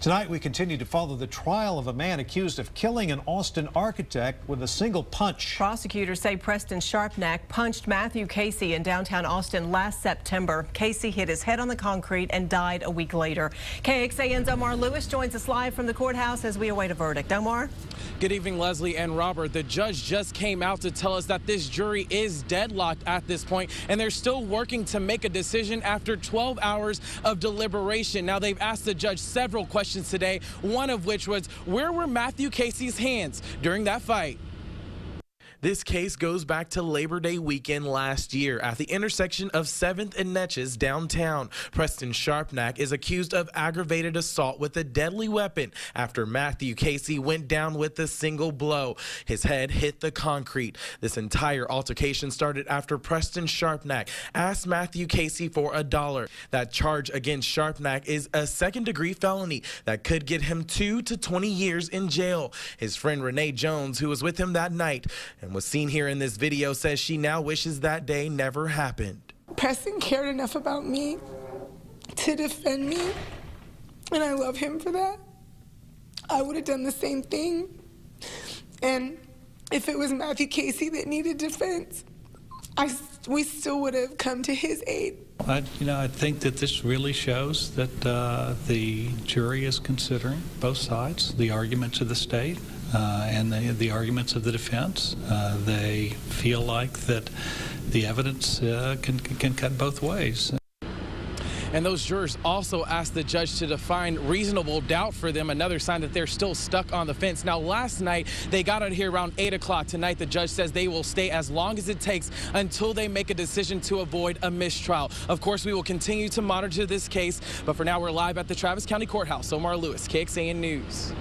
Tonight, we continue to follow the trial of a man accused of killing an Austin architect with a single punch. Prosecutors say Preston Sharpnack punched Matthew Casey in downtown Austin last September. Casey hit his head on the concrete and died a week later. KXAN's Omar Lewis joins us live from the courthouse as we await a verdict. Omar? Good evening, Leslie and Robert. The judge just came out to tell us that this jury is deadlocked at this point, and they're still working to make a decision after 12 hours of deliberation. Now, they've asked the judge several questions today, one of which was, where were Matthew Casey's hands during that fight? This case goes back to Labor Day weekend last year at the intersection of 7th and Netches downtown. Preston Sharpnack is accused of aggravated assault with a deadly weapon after Matthew Casey went down with a single blow. His head hit the concrete. This entire altercation started after Preston Sharpnack asked Matthew Casey for $1. That charge against Sharpnack is a second-degree felony that could get him 2 to 20 years in jail. His friend Renee Jones, who was with him that night and was seen here in this video, says she now wishes that day never happened. Preston cared enough about me to defend me, and I love him for that. I would have done the same thing, and if it was Matthew Casey that needed defense, we still would have come to his aid. I think that this really shows that the jury is considering both sides, the arguments of the state and the arguments of the defense. They feel like that the evidence can cut both ways. And those jurors also asked the judge to define reasonable doubt for them, another sign that they're still stuck on the fence. Now, last night, they got out here around 8 o'clock. Tonight, the judge says they will stay as long as it takes until they make a decision to avoid a mistrial. Of course, we will continue to monitor this case, but for now, we're live at the Travis County Courthouse. Omar Lewis, KXAN News.